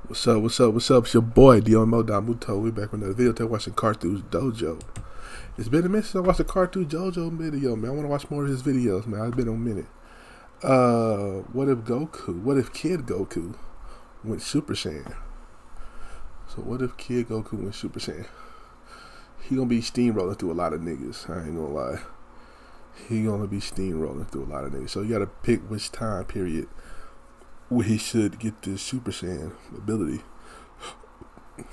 What's up, what's up, what's up? It's your boy, Domuto. We back with another video. Today watching Carthu's Dojo. It's been a minute since I watched a Carthu Dojo video, man. I want to watch more of his videos, man. It's been a minute. What if Kid Goku went Super Saiyan? So what if Kid Goku went Super Saiyan? He gonna be steamrolling through a lot of niggas. I ain't gonna lie. He gonna be steamrolling through a lot of niggas. So you gotta pick which time period where he should get this Super Saiyan ability.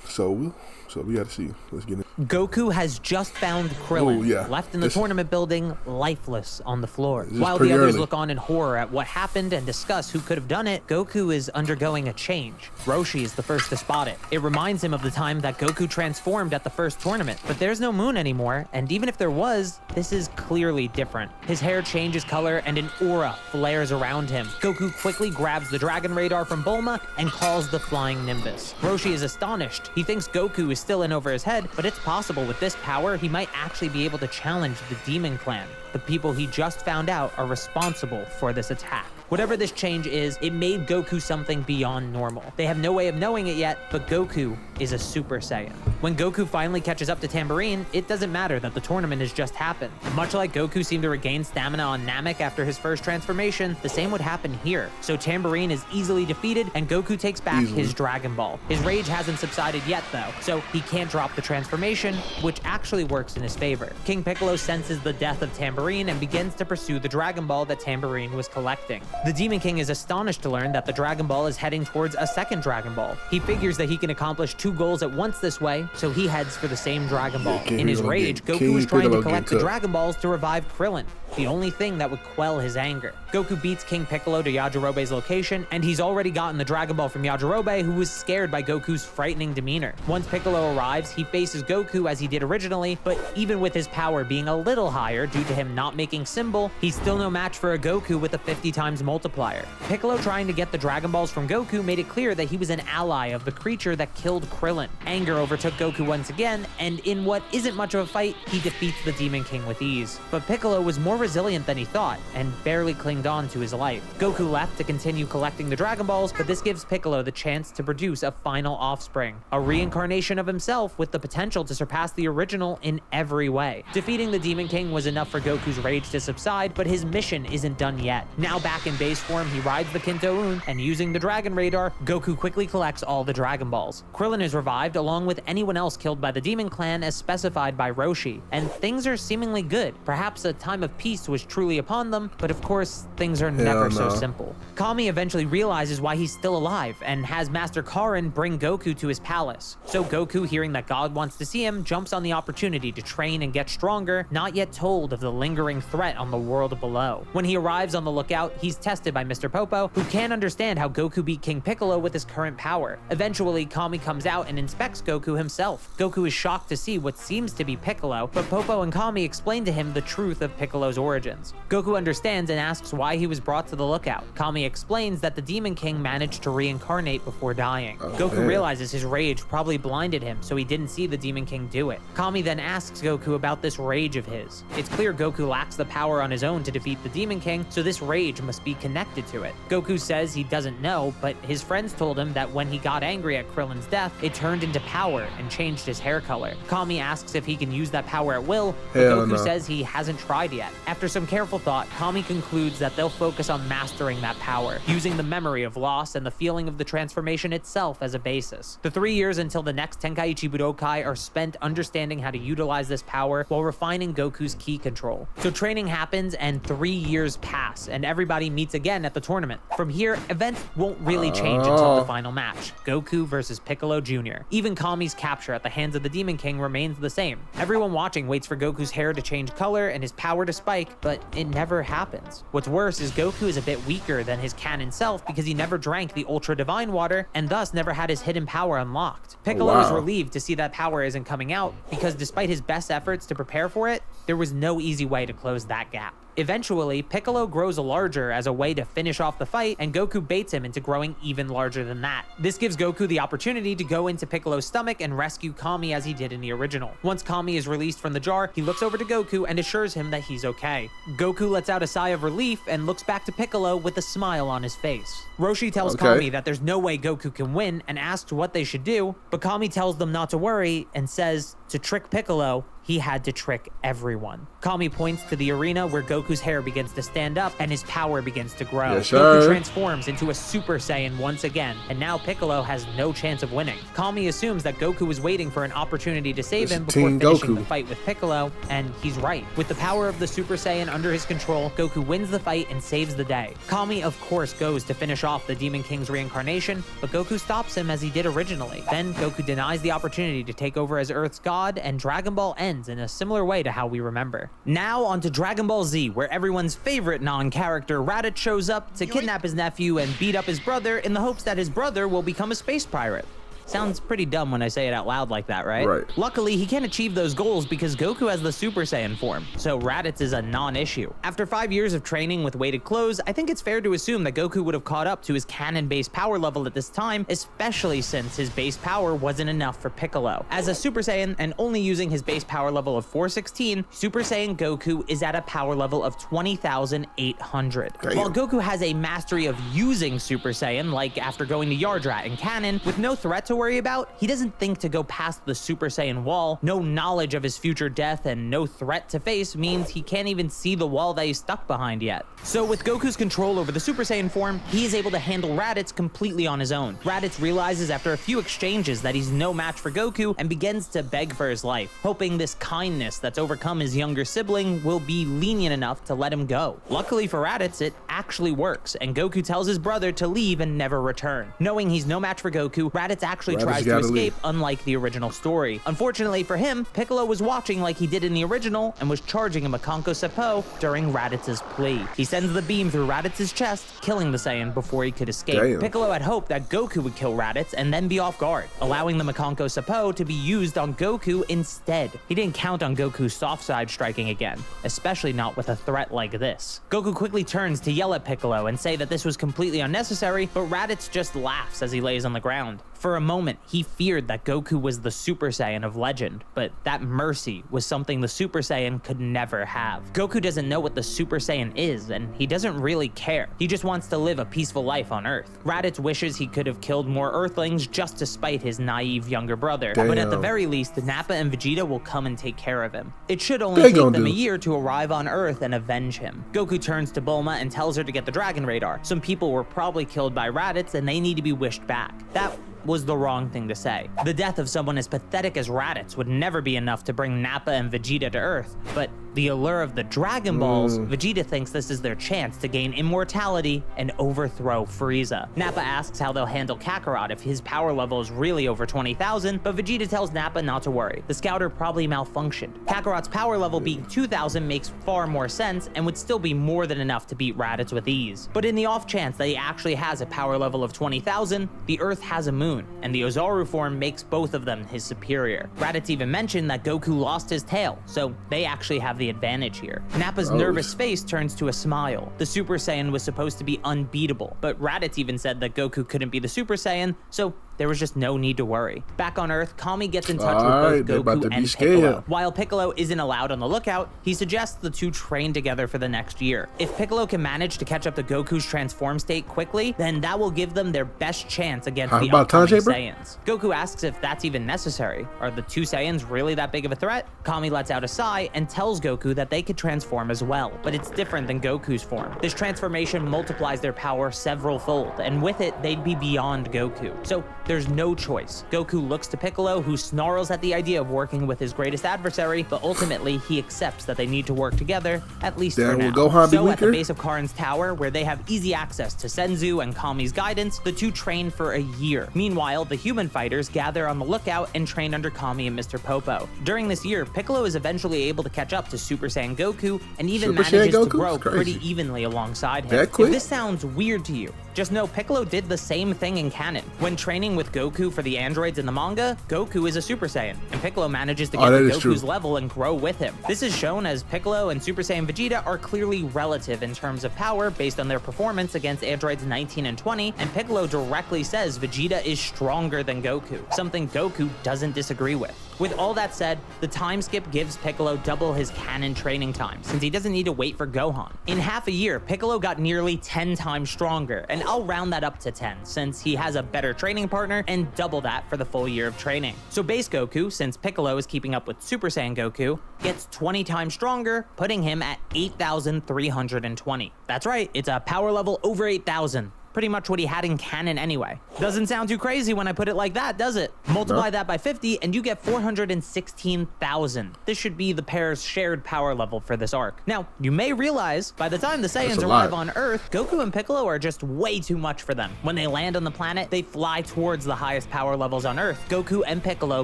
So we gotta see. Let's get it. Goku has just found Krillin, left in the tournament building, lifeless on the floor. While the others look on in horror at what happened and discuss who could have done it, Goku is undergoing a change. Roshi is the first to spot it. It reminds him of the time that Goku transformed at the first tournament, but there's no moon anymore, and even if there was, this is clearly different. His hair changes color and an aura flares around him. Goku quickly grabs the Dragon Radar from Bulma and calls the Flying Nimbus. Roshi is astonished. He thinks Goku is still in over his head, but it's possible with this power, he might actually be able to challenge the Demon Clan. The people he just found out are responsible for this attack. Whatever this change is, it made Goku something beyond normal. They have no way of knowing it yet, but Goku is a Super Saiyan. When Goku finally catches up to Tambourine, it doesn't matter that the tournament has just happened. Much like Goku seemed to regain stamina on Namek after his first transformation, the same would happen here. So Tambourine is easily defeated, and Goku takes back his Dragon Ball. His rage hasn't subsided yet, though, so he can't drop the transformation, which actually works in his favor. King Piccolo senses the death of Tambourine and begins to pursue the Dragon Ball that Tambourine was collecting. The Demon King is astonished to learn that the Dragon Ball is heading towards a second Dragon Ball. He figures that he can accomplish two goals at once this way, so he heads for the same Dragon Ball. In his rage, Goku is trying to collect the Dragon Balls to revive Krillin, the only thing that would quell his anger. Goku beats King Piccolo to Yajirobe's location, and he's already gotten the Dragon Ball from Yajirobe, who was scared by Goku's frightening demeanor. Once Piccolo arrives, he faces Goku as he did originally, but even with his power being a little higher due to him not making Symbol, he's still no match for a Goku with a 50 times multiplier. Piccolo trying to get the Dragon Balls from Goku made it clear that he was an ally of the creature that killed Krillin. Anger overtook Goku once again, and in what isn't much of a fight, he defeats the Demon King with ease. But Piccolo was more resilient than he thought, and barely clinged on to his life. Goku left to continue collecting the Dragon Balls, but this gives Piccolo the chance to produce a final offspring, a reincarnation of himself with the potential to surpass the original in every way. Defeating the Demon King was enough for Goku's rage to subside, but his mission isn't done yet. Now back in base form, he rides the Kinto-Un, and using the Dragon Radar, Goku quickly collects all the Dragon Balls. Krillin is revived along with anyone else killed by the Demon Clan as specified by Roshi, and things are seemingly good. Perhaps a time of peace was truly upon them, but of course, things are never so simple. Kami eventually realizes why he's still alive, and has Master Karin bring Goku to his palace. So Goku, hearing that God wants to see him, jumps on the opportunity to train and get stronger, not yet told of the lingering threat on the world below. When he arrives on the lookout, he's tested by Mr. Popo, who can't understand how Goku beat King Piccolo with his current power. Eventually, Kami comes out and inspects Goku himself. Goku is shocked to see what seems to be Piccolo, but Popo and Kami explain to him the truth of Piccolo's origins. Goku understands and asks why he was brought to the lookout. Kami explains that the Demon King managed to reincarnate before dying. Goku realizes his rage probably blinded him, so he didn't see the Demon King do it. Kami then asks Goku about this rage of his. It's clear Goku lacks the power on his own to defeat the Demon King, so this rage must be connected to it. Goku says he doesn't know, but his friends told him that when he got angry at Krillin's death, it turned into power and changed his hair color. Kami asks if he can use that power at will, but Goku says he hasn't tried yet. After some careful thought, Kami concludes that they'll focus on mastering that power, using the memory of loss and the feeling of the transformation itself as a basis. The 3 years until the next Tenkaichi Budokai are spent understanding how to utilize this power while refining Goku's ki control. So training happens and 3 years pass, and everybody meets again at the tournament. From here, events won't really change until the final match, Goku versus Piccolo Jr. Even Kami's capture at the hands of the Demon King remains the same. Everyone watching waits for Goku's hair to change color and his power to spike, but it never happens. What's worse is Goku is a bit weaker than his canon self because he never drank the Ultra Divine Water and thus never had his hidden power unlocked. Piccolo is relieved to see that power isn't coming out because despite his best efforts to prepare for it, there was no easy way to close that gap. Eventually, Piccolo grows larger as a way to finish off the fight, and Goku baits him into growing even larger than that. This gives Goku the opportunity to go into Piccolo's stomach and rescue Kami as he did in the original. Once Kami is released from the jar, he looks over to Goku and assures him that he's okay. Goku lets out a sigh of relief and looks back to Piccolo with a smile on his face. Roshi tells Kami that there's no way Goku can win and asks what they should do, but Kami tells them not to worry and says to trick Piccolo, he had to trick everyone. Kami points to the arena where Goku's hair begins to stand up and his power begins to grow. Yes, Goku transforms into a Super Saiyan once again, and now Piccolo has no chance of winning. Kami assumes that Goku was waiting for an opportunity to save him before finishing the fight with Piccolo, and he's right. With the power of the Super Saiyan under his control, Goku wins the fight and saves the day. Kami, of course, goes to finish off the Demon King's reincarnation, but Goku stops him as he did originally. Then Goku denies the opportunity to take over as Earth's god, and Dragon Ball ends in a similar way to how we remember. Now on to Dragon Ball Z, where everyone's favorite non-character Raditz shows up to kidnap his nephew and beat up his brother in the hopes that his brother will become a space pirate. Sounds pretty dumb when I say it out loud like that, right? Right. Luckily, he can't achieve those goals because Goku has the Super Saiyan form, so Raditz is a non-issue. After 5 years of training with weighted clothes, I think it's fair to assume that Goku would have caught up to his canon-based power level at this time, especially since his base power wasn't enough for Piccolo. As a Super Saiyan and only using his base power level of 416, Super Saiyan Goku is at a power level of 20,800. While Goku has a mastery of using Super Saiyan, like after going to Yardrat in canon, with no threat to worry about, he doesn't think to go past the Super Saiyan wall. No knowledge of his future death and no threat to face means he can't even see the wall that he's stuck behind yet. So with Goku's control over the Super Saiyan form, he is able to handle Raditz completely on his own. Raditz realizes after a few exchanges that he's no match for Goku and begins to beg for his life, hoping this kindness that's overcome his younger sibling will be lenient enough to let him go. Luckily for Raditz, it actually works, and Goku tells his brother to leave and never return. Knowing he's no match for Goku, Raditz actually tries to escape, unlike the original story. Unfortunately for him, Piccolo was watching like he did in the original and was charging him a Kanko Seppo during Raditz's plea. He sends the beam through Raditz's chest, killing the Saiyan before he could escape. Piccolo had hoped that Goku would kill Raditz and then be off guard, allowing the Makanko Seppo to be used on Goku instead. He didn't count on Goku's soft side striking again, especially not with a threat like this. Goku quickly turns to yell at Piccolo and say that this was completely unnecessary, but Raditz just laughs as he lays on the ground. For a moment, he feared that Goku was the Super Saiyan of legend, but that mercy was something the Super Saiyan could never have. Goku doesn't know what the Super Saiyan is, and he doesn't really care. He just wants to live a peaceful life on Earth. Raditz wishes he could have killed more Earthlings just to spite his naive younger brother. But at the very least, Nappa and Vegeta will come and take care of him. It should only take them a year to arrive on Earth and avenge him. Goku turns to Bulma and tells her to get the Dragon Radar. Some people were probably killed by Raditz and they need to be wished back. That was the wrong thing to say. The death of someone as pathetic as Raditz would never be enough to bring Nappa and Vegeta to Earth, but the allure of the Dragon Balls, Vegeta thinks this is their chance to gain immortality and overthrow Frieza. Nappa asks how they'll handle Kakarot if his power level is really over 20,000, but Vegeta tells Nappa not to worry. The scouter probably malfunctioned. Kakarot's power level being 2,000 makes far more sense and would still be more than enough to beat Raditz with ease. But in the off chance that he actually has a power level of 20,000, the Earth has a moon, and the Ozaru form makes both of them his superior. Raditz even mentioned that Goku lost his tail, so they actually have the advantage here. Nappa's nervous face turns to a smile. The Super Saiyan was supposed to be unbeatable, but Raditz even said that Goku couldn't be the Super Saiyan, so there was just no need to worry. Back on Earth, Kami gets in touch with both Goku and Piccolo. While Piccolo isn't allowed on the lookout, he suggests the two train together for the next year. If Piccolo can manage to catch up to Goku's transform state quickly, then that will give them their best chance against the upcoming Saiyans. Goku asks if that's even necessary. Are the two Saiyans really that big of a threat? Kami lets out a sigh and tells Goku that they could transform as well, but it's different than Goku's form. This transformation multiplies their power several-fold, and with it, they'd be beyond Goku. So there's no choice. Goku looks to Piccolo, who snarls at the idea of working with his greatest adversary, but ultimately he accepts that they need to work together, at least for now. So at the base of Karin's tower, where they have easy access to Senzu and Kami's guidance, the two train for a year. Meanwhile, the human fighters gather on the lookout and train under Kami and Mr. Popo. During this year, Piccolo is eventually able to catch up to Super Saiyan Goku and even manages to grow pretty evenly alongside him. If this sounds weird to you, Just know Piccolo did the same thing in canon. When training with Goku for the androids in the manga, Goku is a Super Saiyan, and Piccolo manages to get to Goku's level and grow with him. This is shown as Piccolo and Super Saiyan Vegeta are clearly relative in terms of power based on their performance against androids 19 and 20, and Piccolo directly says Vegeta is stronger than Goku, something Goku doesn't disagree with. With all that said, the time skip gives Piccolo double his canon training time, since he doesn't need to wait for Gohan. In half a year, Piccolo got nearly 10 times stronger, and I'll round that up to 10, since he has a better training partner, and double that for the full year of training. So base Goku, since Piccolo is keeping up with Super Saiyan Goku, gets 20 times stronger, putting him at 8,320. That's right, it's a power level over 8,000. Pretty much what he had in canon anyway. Doesn't sound too crazy when I put it like that, does it? Multiply that by 50 and you get 416,000. This should be the pair's shared power level for this arc. Now, you may realize by the time the Saiyans arrive on Earth, Goku and Piccolo are just way too much for them. When they land on the planet, they fly towards the highest power levels on Earth. Goku and Piccolo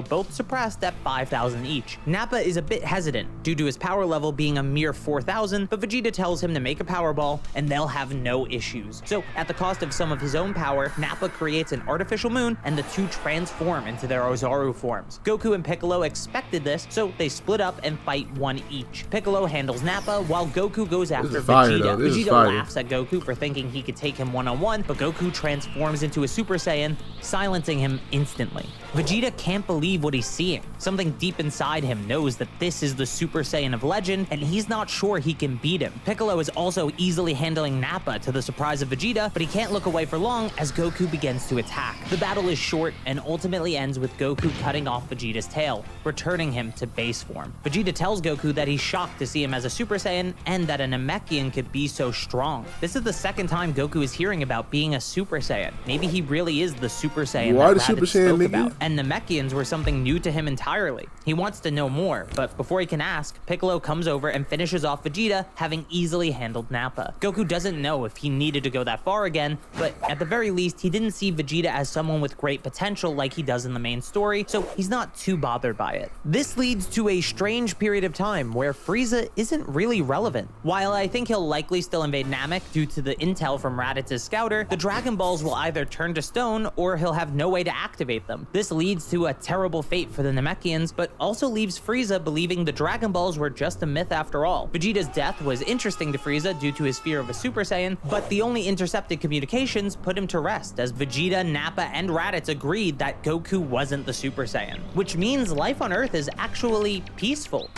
both suppressed at 5,000 each. Nappa is a bit hesitant due to his power level being a mere 4,000, but Vegeta tells him to make a power ball and they'll have no issues. So at the cost of some of his own power, Nappa creates an artificial moon and the two transform into their Ozaru forms. Goku and Piccolo expected this, so they split up and fight one each. Piccolo handles Nappa while Goku goes after Vegeta. Vegeta laughs at Goku for thinking he could take him one-on-one, but Goku transforms into a Super Saiyan, silencing him instantly. Vegeta can't believe what he's seeing. Something deep inside him knows that this is the Super Saiyan of legend, and he's not sure he can beat him. Piccolo is also easily handling Nappa to the surprise of Vegeta, but he can't look away for long as Goku begins to attack. The battle is short and ultimately ends with Goku cutting off Vegeta's tail, returning him to base form. Vegeta tells Goku that he's shocked to see him as a Super Saiyan and that a Namekian could be so strong. This is the second time Goku is hearing about being a Super Saiyan. Maybe he really is the Super Saiyan that Raditz spoke about, and Namekians were something new to him entirely. He wants to know more, but before he can ask, Piccolo comes over and finishes off Vegeta, having easily handled Nappa. Goku doesn't know if he needed to go that far again, but at the very least, he didn't see Vegeta as someone with great potential like he does in the main story, so he's not too bothered by it. This leads to a strange period of time where Frieza isn't really relevant. While I think he'll likely still invade Namek due to the intel from Raditz's scouter, the Dragon Balls will either turn to stone or he'll have no way to activate them. This leads to a terrible fate for the Namekians, but also leaves Frieza believing the Dragon Balls were just a myth after all. Vegeta's death was interesting to Frieza due to his fear of a Super Saiyan, but the only intercepted communications put him to rest as Vegeta, Nappa, and Raditz agreed that Goku wasn't the Super Saiyan, which means life on Earth is actually peaceful.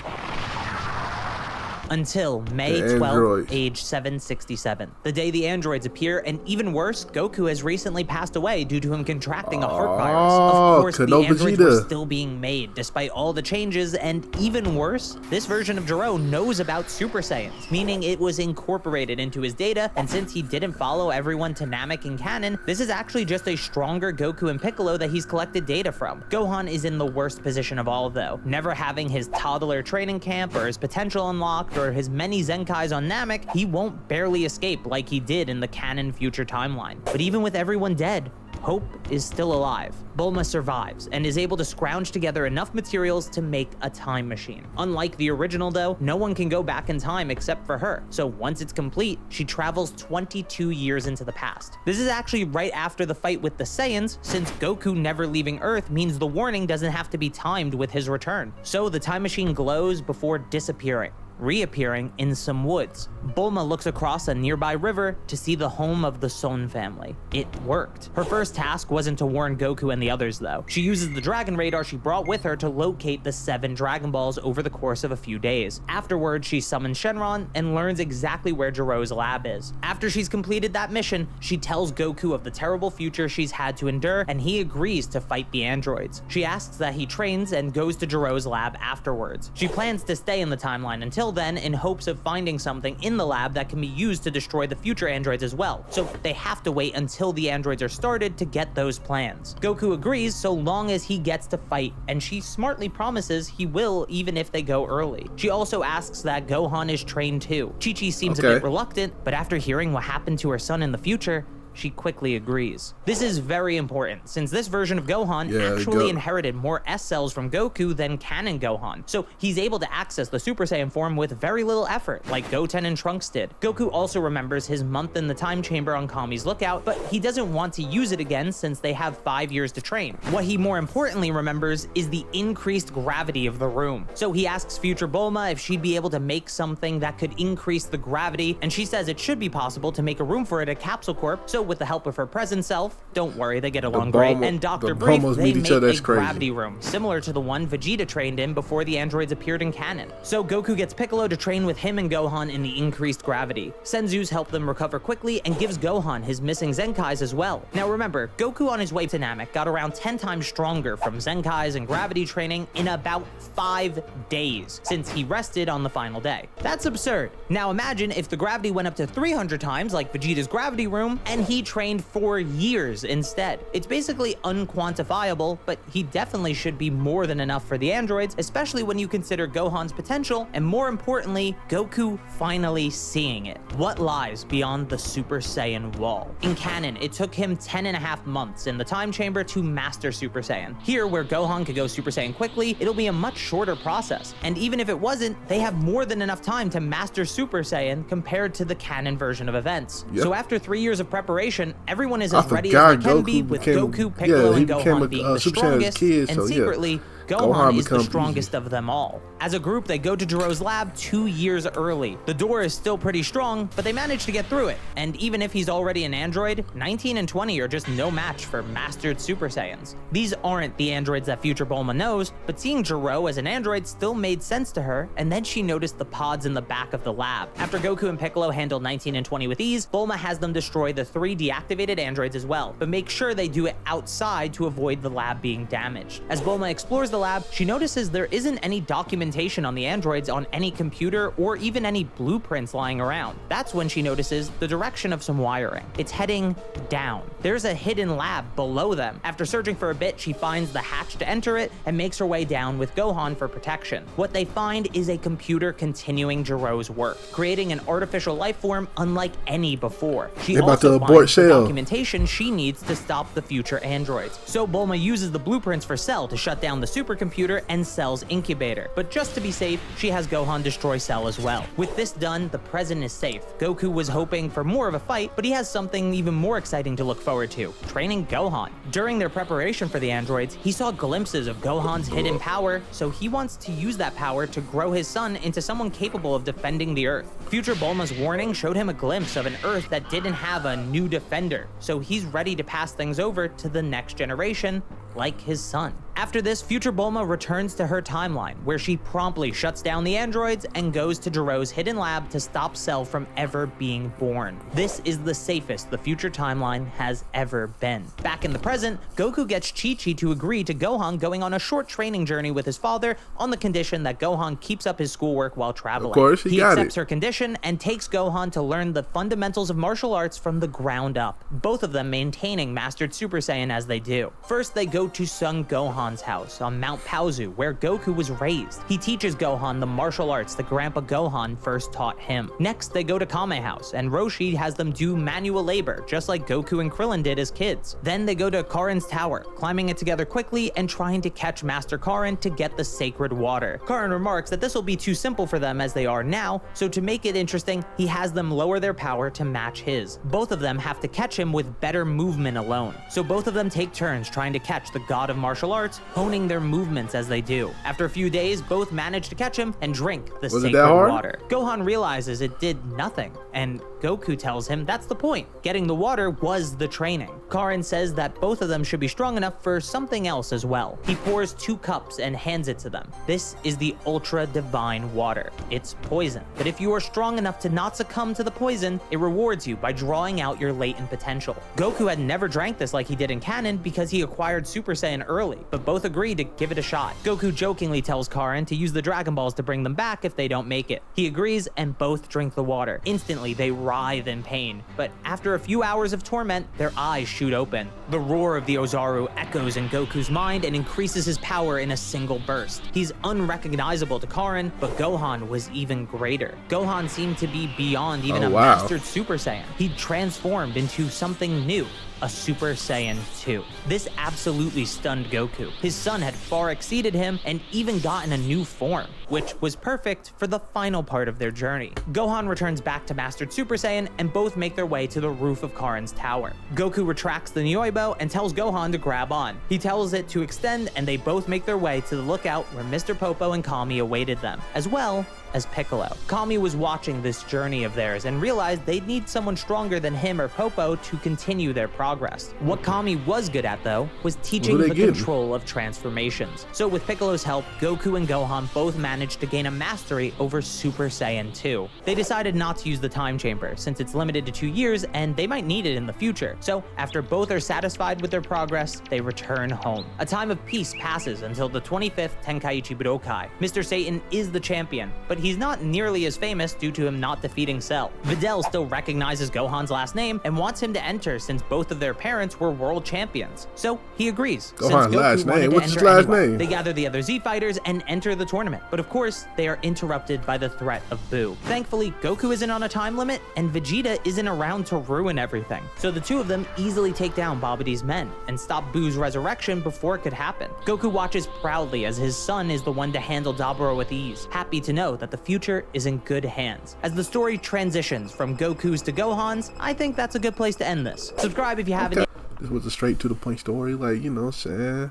Until May 12th, age 767, the day the androids appear, and even worse, Goku has recently passed away due to him contracting a heart virus. Of course, the androids were still being made despite all the changes, and even worse, this version of Jiro knows about Super Saiyans, meaning it was incorporated into his data, and since he didn't follow everyone to Namek in canon, this is actually just a stronger Goku and Piccolo that he's collected data from. Gohan is in the worst position of all though, never having his toddler training camp or his potential unlocked or his many Zenkais on Namek, he won't barely escape like he did in the canon future timeline. But even with everyone dead, hope is still alive. Bulma survives and is able to scrounge together enough materials to make a time machine. Unlike the original though, no one can go back in time except for her. So once it's complete, she travels 22 years into the past. This is actually right after the fight with the Saiyans, since Goku never leaving Earth means the warning doesn't have to be timed with his return. So the time machine glows before disappearing, reappearing in some woods. Bulma looks across a nearby river to see the home of the Son family. It worked. Her first task wasn't to warn Goku and the others though. She uses the dragon radar she brought with her to locate the 7 Dragon Balls over the course of a few days. Afterwards, she summons Shenron and learns exactly where Jiro's lab is. After she's completed that mission, she tells Goku of the terrible future she's had to endure, and he agrees to fight the androids. She asks that he trains and goes to Jiro's lab afterwards. She plans to stay in the timeline until then in hopes of finding something in the lab that can be used to destroy the future androids as well. So they have to wait until the androids are started to get those plans. Goku agrees so long as he gets to fight, and she smartly promises he will even if they go early. She also asks that Gohan is trained too. Chi-Chi seems a bit reluctant, but after hearing what happened to her son in the future, she quickly agrees. This is very important, since this version of Gohan actually inherited more S cells from Goku than canon Gohan, so he's able to access the Super Saiyan form with very little effort, like Goten and Trunks did. Goku also remembers his month in the time chamber on Kami's lookout, but he doesn't want to use it again since they have 5 years to train. What he more importantly remembers is the increased gravity of the room. So he asks future Bulma if she'd be able to make something that could increase the gravity, and she says it should be possible to make a room for it at Capsule Corp, so with the help of her present self, don't worry, they get along great, and Dr. Brief, they make a gravity room, similar to the one Vegeta trained in before the androids appeared in canon. So Goku gets Piccolo to train with him and Gohan in the increased gravity. Senzu's help them recover quickly and gives Gohan his missing Zenkais as well. Now remember, Goku on his way to Namek got around 10 times stronger from Zenkais and gravity training in about 5 days, since he rested on the final day. That's absurd. Now imagine if the gravity went up to 300 times like Vegeta's gravity room, and he trained for years instead. It's basically unquantifiable, but he definitely should be more than enough for the androids, especially when you consider Gohan's potential, and more importantly, Goku finally seeing it. What lies beyond the Super Saiyan wall? In canon, it took him 10.5 months in the time chamber to master Super Saiyan. Here, where Gohan could go Super Saiyan quickly, it'll be a much shorter process. And even if it wasn't, they have more than enough time to master Super Saiyan compared to the canon version of events. So after 3 years of preparation, everyone is as ready as they can be, with Goku, Piccolo, and Gohan being the strongest, and secretly, Gohan is the strongest of them all. As a group, they go to Jiro's lab 2 years early. The door is still pretty strong, but they manage to get through it. And even if he's already an android, 19 and 20 are just no match for mastered Super Saiyans. These aren't the androids that future Bulma knows, but seeing Jiro as an android still made sense to her, and then she noticed the pods in the back of the lab. After Goku and Piccolo handle 19 and 20 with ease, Bulma has them destroy the 3 deactivated androids as well, but make sure they do it outside to avoid the lab being damaged. As Bulma explores the lab, she notices there isn't any documentation on the androids on any computer or even any blueprints lying around. That's when she notices the direction of some wiring. It's heading down. There's a hidden lab below them. After searching for a bit, she finds the hatch to enter it and makes her way down with Gohan for protection. What they find is a computer continuing Jiro's work, creating an artificial life form unlike any before. She also finds the documentation she needs to stop the future androids. So Bulma uses the blueprints for Cell to shut down the supercomputer and Cell's incubator. But just to be safe, she has Gohan destroy Cell as well. With this done, the present is safe. Goku was hoping for more of a fight, but he has something even more exciting to look forward to: training Gohan. During their preparation for the androids, he saw glimpses of Gohan's hidden power, so he wants to use that power to grow his son into someone capable of defending the Earth. Future Bulma's warning showed him a glimpse of an Earth that didn't have a new defender, so he's ready to pass things over to the next generation, like his son. After this, future Bulma returns to her timeline, where she promptly shuts down the androids and goes to Jiro's hidden lab to stop Cell from ever being born. This is the safest the future timeline has ever been. Back in the present, Goku gets Chi-Chi to agree to Gohan going on a short training journey with his father on the condition that Gohan keeps up his schoolwork while traveling. Of course, he accepts her condition and takes Gohan to learn the fundamentals of martial arts from the ground up, both of them maintaining mastered Super Saiyan as they do. First, they go to Son Gohan's house on Mount Paozu, where Goku was raised. He teaches Gohan the martial arts that Grandpa Gohan first taught him. Next, they go to Kame house, and Roshi has them do manual labor, just like Goku and Krillin did as kids. Then they go to Karin's tower, climbing it together quickly and trying to catch Master Karin to get the sacred water. Karin remarks that this will be too simple for them as they are now, so to make it interesting, he has them lower their power to match his. Both of them have to catch him with better movement alone, so both of them take turns trying to catch the god of martial arts, honing their movements as they do. After a few days, both manage to catch him and drink the sacred water. Gohan realizes it did nothing, and Goku tells him that's the point. Getting the water was the training. Karin says that both of them should be strong enough for something else as well. He pours 2 cups and hands it to them. This is the ultra divine water. It's poison, but if you are strong enough to not succumb to the poison, it rewards you by drawing out your latent potential. Goku had never drank this like he did in canon because he acquired Super Super Saiyan early, but both agree to give it a shot. Goku jokingly tells Karin to use the Dragon Balls to bring them back if they don't make it. He agrees, and both drink the water. Instantly, they writhe in pain, but after a few hours of torment, their eyes shoot open. The roar of the Ozaru echoes in Goku's mind and increases his power in a single burst. He's unrecognizable to Karin, but Gohan was even greater. Gohan seemed to be beyond even a mastered Super Saiyan. He'd transformed into something new, a Super Saiyan 2. This absolutely stunned Goku. His son had far exceeded him and even gotten a new form, which was perfect for the final part of their journey. Gohan returns back to Mastered Super Saiyan, and both make their way to the roof of Karin's tower. Goku retracts the Nyoibo and tells Gohan to grab on. He tells it to extend, and they both make their way to the lookout where Mr. Popo and Kami awaited them, as well as Piccolo. Kami was watching this journey of theirs and realized they'd need someone stronger than him or Popo to continue their progress. What Kami was good at, though, was teaching the control of transformations. So with Piccolo's help, Goku and Gohan both managed to gain a mastery over Super Saiyan 2. They decided not to use the time chamber, since it's limited to 2 years and they might need it in the future. So after both are satisfied with their progress, they return home. A time of peace passes until the 25th Tenkaichi Budokai. Mr. Satan is the champion, but he's not nearly as famous due to him not defeating Cell. Videl still recognizes Gohan's last name and wants him to enter since both of their parents were world champions. So he agrees. Gohan's last name? What's his last name? They gather the other Z fighters and enter the tournament. But of course, they are interrupted by the threat of Buu. Thankfully, Goku isn't on a time limit and Vegeta isn't around to ruin everything. So the two of them easily take down Babidi's men and stop Buu's resurrection before it could happen. Goku watches proudly as his son is the one to handle Dabura with ease, happy to know that the future is in good hands. As the story transitions from Goku's to Gohan's, I think that's a good place to end this. Subscribe if you haven't yet. This was a straight to the point story, like, you know what I'm saying?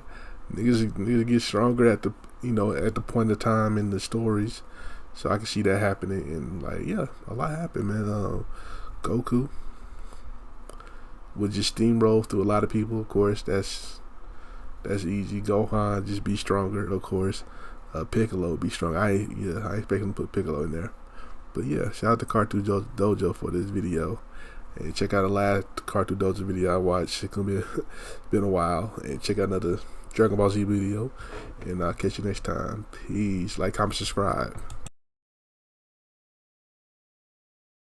Niggas get stronger at the, you know, at the point of time in the stories. So I can see that happening, and like, yeah, a lot happened, man. Goku would just steamroll through a lot of people, of course. That's easy. Gohan just be stronger, of course. Piccolo be strong. I expect him to put Piccolo in there. But yeah, shout out to Carthu Dojo for this video. And check out the last Carthu Dojo video I watched. It's gonna be been a while. And check out another Dragon Ball Z video. And I'll catch you next time. Peace. Like, comment, subscribe.